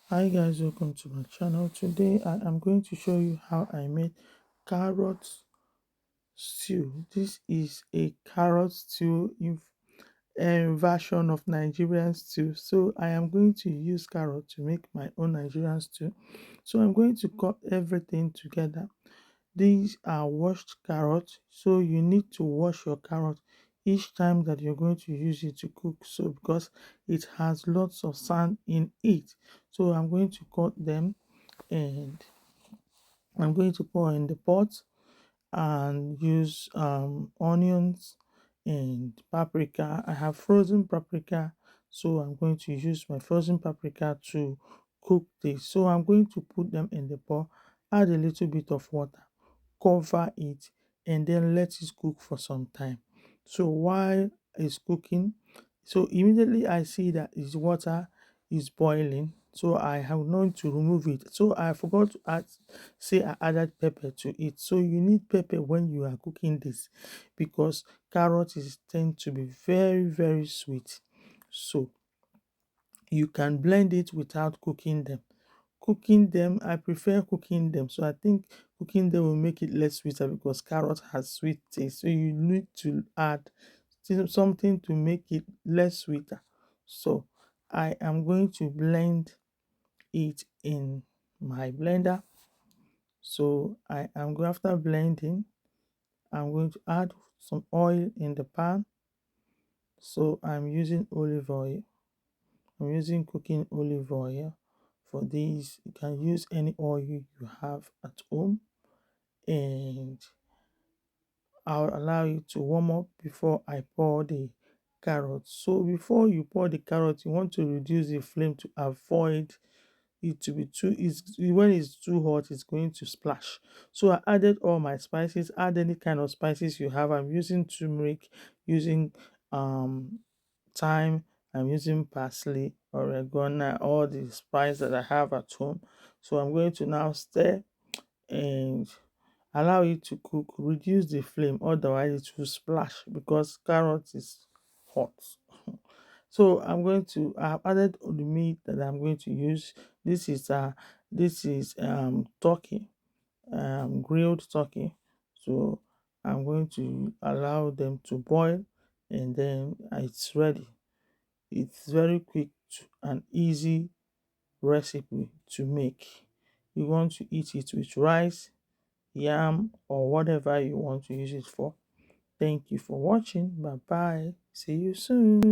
Hi guys, welcome to my channel. Today I am going to show you how I made carrot stew. This is a carrot stew in version of Nigerian stew. So I am going to use carrot to make my own Nigerian stew. So I'm going to cut everything together. These are washed carrots, so you need to wash your carrot each time that you're going to use it to cook, so because it has lots of sand in it. So I'm going to cut them, and I'm going to pour in the pot and use onions and paprika. I have frozen paprika, so I'm going to use my frozen paprika to cook this. So I'm going to put them in the pot, add a little bit of water, cover it, and then let it cook for some time. So while it's cooking, so immediately I see that its water is boiling, so I have known to remove it. So I forgot to add, say I added pepper to it. So you need pepper when you are cooking this, because carrots is tend to be very sweet. So you can blend it without cooking them. Cooking them, I prefer cooking them. So I think cooking them will make it less sweeter, because carrot has sweet taste. So you need to add something to make it less sweeter. So I am going to blend it in my blender. So I am going, after blending, I'm going to add some oil in the pan. So I'm using olive oil. I'm using cooking olive oil for these. You can use any oil you have at home, and I'll allow it to warm up before I pour the carrots. So before you pour the carrot, you want to reduce the flame to avoid it to be too, when it's too hot, it's going to splash. So I added all my spices. Add any kind of spices you have. I'm using turmeric, using um thyme, I'm using parsley, oregano, all the spice that I have at home. So I'm going to now stir and allow it to cook. Reduce the flame, otherwise it will splash, because carrot is hot. So I'm going to, I've added the meat that I'm going to use. This is turkey, grilled turkey. So I'm going to allow them to boil, and then it's ready. It's very quick and easy recipe to make. You want to eat it with rice, yam, or whatever you want to use it for. Thank you for watching. Bye bye. See you soon.